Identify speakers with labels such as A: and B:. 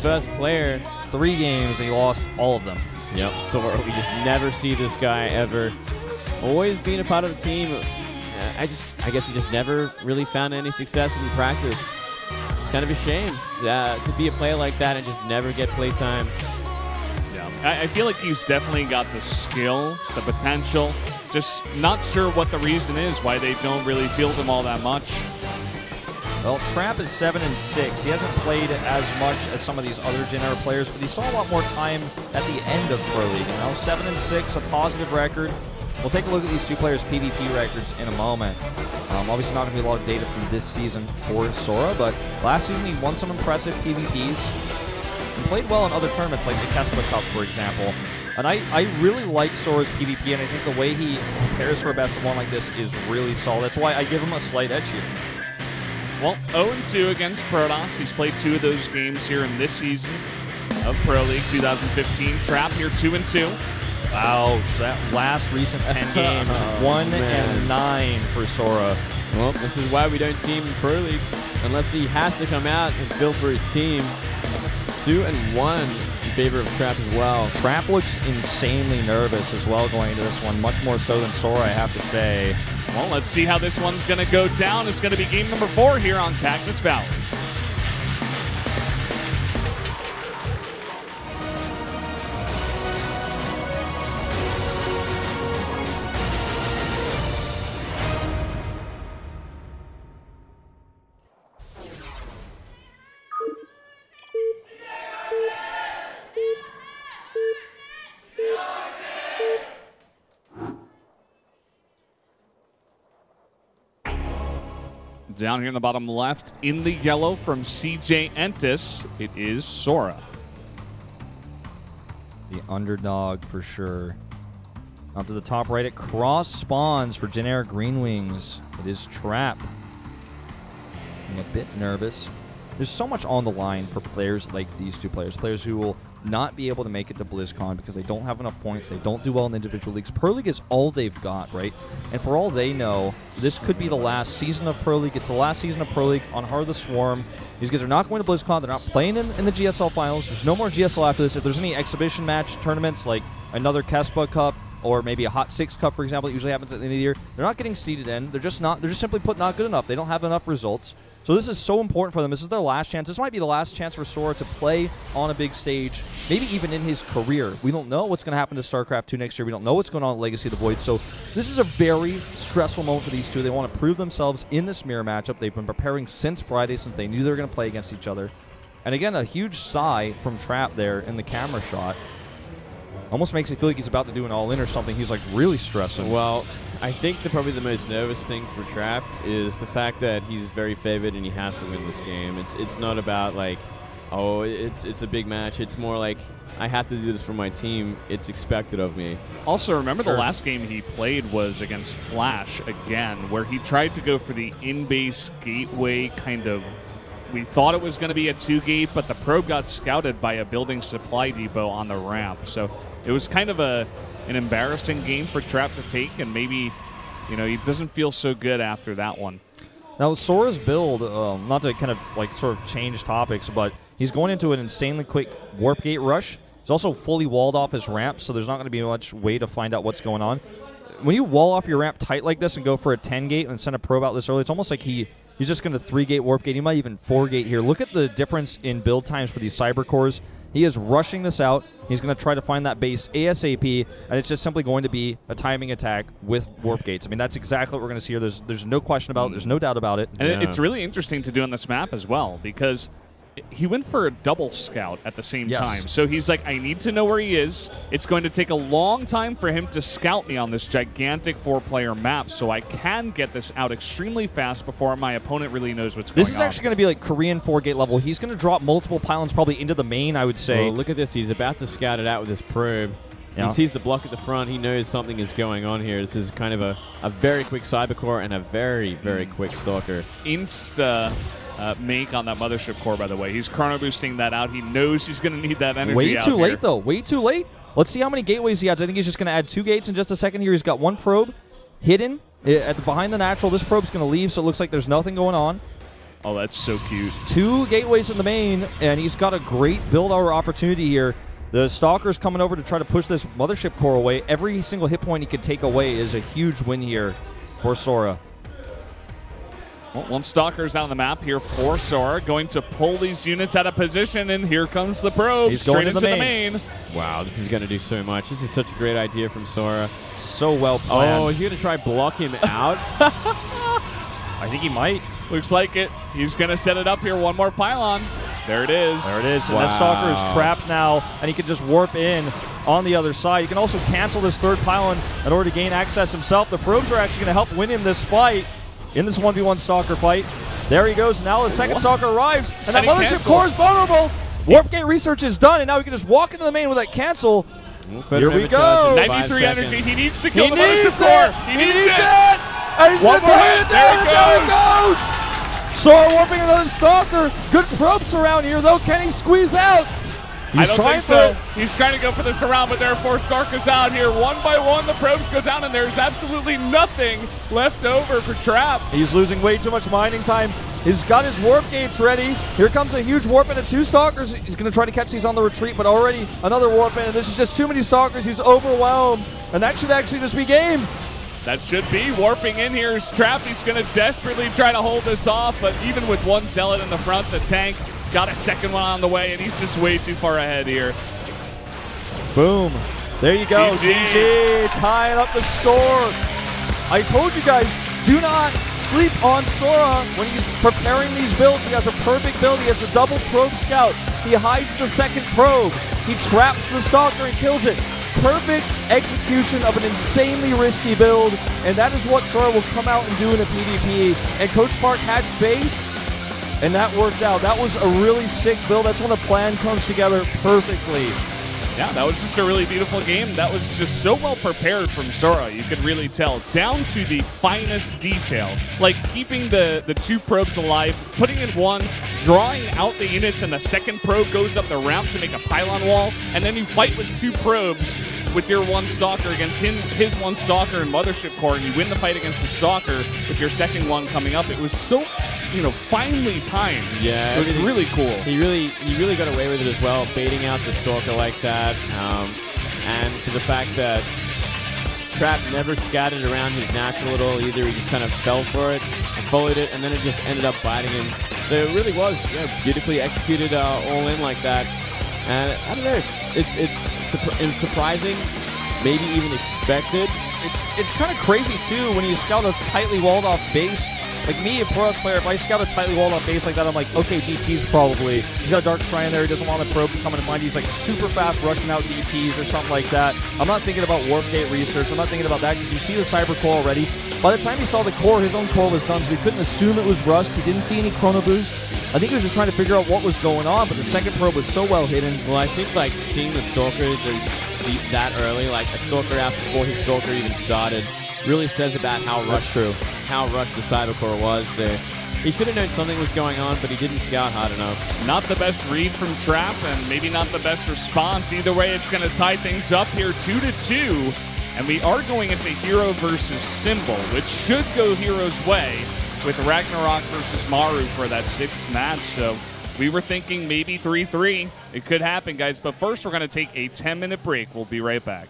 A: first player.
B: 3 games, and he lost all of them.
A: Yep, Sora. We just never see this guy ever. Always being a part of the team. I guess he just never really found any success in practice. It's kind of a shame to be a player like that and just never get play time.
C: Yeah, I feel like he's definitely got the skill, the potential. Just not sure what the reason is why they don't really field him all that much.
B: Well, Trap is 7-6. He hasn't played as much as some of these other Gen Era players, but he saw a lot more time at the end of Pro League. You know, 7-6, a positive record. We'll take a look at these two players' PvP records in a moment. Obviously not going to be a lot of data from this season for Sora, but last season he won some impressive PvPs and played well in other tournaments like the Cactus Cup, for example. And I really like Sora's PvP, and I think the way he prepares for a best of 1 like this is really solid. That's why I give him a slight edge here.
C: Well, 0-2 against Protoss. He's played 2 of those games here in this season of Pro League 2015. Trap here 2-2.
B: Wow, that last recent 10 games, 1-9 for Sora.
A: Well, this is why we don't see him in Pro League, unless he has to come out and fill for his team. 2-1 in favor of Trap as well.
B: Trap looks insanely nervous as well going into this one, much more so than Sora, I have to say.
C: Well, let's see how this one's going to go down. It's going to be game number 4 here on Cactus Valley. Down here in the bottom left, in the yellow from CJ Entis, it is Sora.
B: The underdog for sure. Up to the top right at cross spawns for Gen Era Green Wings. It is Trap. I'm a bit nervous. There's so much on the line for players like these two players. Players who will not be able to make it to BlizzCon because they don't have enough points. They don't do well in individual leagues. Pro League is all they've got, right? And for all they know, this could be the last season of Pro League. It's the last season of Pro League on Heart of the Swarm. These guys are not going to BlizzCon. They're not playing in the GSL finals. There's no more GSL after this. If there's any exhibition match tournaments like another Kespa Cup or maybe a Hot 6 Cup, for example, it usually happens at the end of the year, they're not getting seeded in. They're just simply put not good enough. They don't have enough results. So this is so important for them. This is their last chance. This might be the last chance for Sora to play on a big stage, maybe even in his career. We don't know what's going to happen to StarCraft 2 next year. We don't know what's going on with Legacy of the Void. So this is a very stressful moment for these two. They want to prove themselves in this mirror matchup. They've been preparing since Friday, since they knew they were going to play against each other. And again, a huge sigh from Trap there in the camera shot. Almost makes me feel like he's about to do an all-in or something. He's like really stressing.
A: Well, I think probably the most nervous thing for Trap is the fact that he's very favored and he has to win this game. It's not about like, oh, it's a big match. It's more like, I have to do this for my team. It's expected of me.
C: Also, remember the last game he played was against Flash again, where he tried to go for the in-base gateway kind of. We thought it was going to be a 2-gate, but the probe got scouted by a building supply depot on the ramp. So it was kind of an embarrassing game for Trap to take, and maybe, you know, he doesn't feel so good after that one.
B: Now, Sora's build, not to kind of like sort of change topics, but he's going into an insanely quick warp gate rush. He's also fully walled off his ramp, so there's not going to be much way to find out what's going on. When you wall off your ramp tight like this and go for a 10-gate and send a probe out this early, it's almost like he's just going to 3-gate warp gate. He might even 4-gate here. Look at the difference in build times for these cyber cores. He is rushing this out. He's going to try to find that base ASAP, and it's just simply going to be a timing attack with warp gates. I mean, that's exactly what we're going to see here. There's no question about it. There's no doubt about it.
C: And it's really interesting to do on this map as well, because he went for a double scout at the same time. So he's like, I need to know where he is. It's going to take a long time for him to scout me on this gigantic 4-player map, so I can get this out extremely fast before my opponent really knows what's going on.
B: This is actually going to be like Korean 4-gate level. He's going to drop multiple pylons probably into the main, I would say.
A: Well, look at this. He's about to scout it out with his probe. Yeah. He sees the block at the front. He knows something is going on here. This is kind of a very quick cybercore and a very, very quick stalker.
C: Make on that mothership core, by the way. He's chrono boosting that out. He knows he's going to need that energy
B: Way
C: out
B: too
C: here.
B: late, though. Way too late. Let's see how many gateways he adds. I think he's just going to add 2 gates in just a second here. He's got 1 probe hidden behind the natural. This probe's going to leave, so it looks like there's nothing going on.
C: Oh, that's so cute.
B: 2 gateways in the main, and he's got a great build-hour opportunity here. The Stalker's coming over to try to push this Mothership Core away. Every single hit point he could take away is a huge win here for Sora.
C: Well, one Stalker's out on the map here for Sora, going to pull these units out of position, and here comes the probe.
B: He's going
C: straight
B: to the
C: into
B: main.
A: Wow, this is going to do so much. This is such a great idea from Sora.
B: So well planned.
A: Oh, is he going to try block him out?
B: I think he might.
C: Looks like it. He's going to set it up here. One more pylon. There it is.
B: There it is. And
A: Wow.
B: that Stalker is trapped now, and he can just warp in on the other side. He can also cancel this 3rd pylon in order to gain access himself. The probes are actually going to help win him this fight in this 1v1 Stalker fight. There he goes. Now the second Stalker arrives, and that
C: And he
B: Mothership
C: cancels.
B: Core is vulnerable. Warp gate research is done, and now he can just walk into the main with that cancel. Here we go.
C: 93 energy. He needs to kill
B: He
C: the
B: needs
C: Mothership Core.
B: it.
C: He needs it.
B: And he's
C: One
B: going to
C: more
B: turn
C: hit.
B: it
C: There
B: down,
C: it
B: and there it goes. Sora warping another Stalker. Good probes around here, though. Can he squeeze out?
C: I don't
B: trying
C: think so.
B: for it.
C: He's trying to go for the surround, but there are 4 Stalkers out here. One by one, the probes go down, and there's absolutely nothing left over for Trap.
B: He's losing way too much mining time. He's got his warp gates ready. Here comes a huge warp into 2 Stalkers. He's going to try to catch these on the retreat, but already another warp in, and this is just too many Stalkers. He's overwhelmed, and that should actually just be game.
C: That should be warping in here is Trap. He's going to desperately try to hold this off, but even with 1 Zealot in the front, the tank got a second one on the way, and he's just way too far ahead here.
B: Boom. There you go.
C: GG.
B: GG. Tying up the score. I told you guys, do not sleep on Sora when he's preparing these builds. He has a perfect build. He has a double probe scout. He hides the second probe. He traps the Stalker and kills it. Perfect execution of an insanely risky build, and that is what Sora will come out and do in a PvP. And Coach Park had faith, and that worked out. That was a really sick build. That's when the plan comes together perfectly.
C: Yeah, that was just a really beautiful game. That was just so well prepared from Sora. You could really tell, down to the finest detail. Like keeping the 2 probes alive, putting in 1, drawing out the units, and the second probe goes up the ramp to make a pylon wall, and then you fight with 2 probes with your 1 Stalker against his 1 Stalker and Mothership Core, and you win the fight against the Stalker with your second one coming up. It was so, finely timed.
A: Yeah,
C: It was really cool.
A: He really got away with it as well, baiting out the Stalker like that, and to the fact that Trap never scattered around his natural at all either. He just kind of fell for it and followed it, and then it just ended up biting him. So it really was beautifully executed all in like that. And I don't know, it's surprising, maybe even expected.
B: It's kind of crazy, too, when you scout a tightly walled off base. Like me, a Pro player, if I scout a tightly walled off base like that, I'm like, okay, DT's probably. He's got a Dark Shrine there. He doesn't want the probe to come in and find you. He's like super fast rushing out DTs or something like that. I'm not thinking about warp gate research. I'm not thinking about that because you see the Cyber Core already. By the time he saw the core, his own core was done, so he couldn't assume it was rushed. He didn't see any chrono boost. I think he was just trying to figure out what was going on, but the second probe was so well hidden.
A: Well, I think like seeing the Stalker that early, like a Stalker out before his Stalker even started, really says about how rushed the Cyber Core was there. He should have known something was going on, but he didn't scout hard enough.
C: Not the best read from Trap, and maybe not the best response. Either way, it's going to tie things up here 2-2. And we are going into Hero versus Symbol, which should go Hero's way with Ragnarok versus Maru for that 6th match. So we were thinking maybe 3-3. It could happen, guys. But first, we're going to take a 10-minute break. We'll be right back.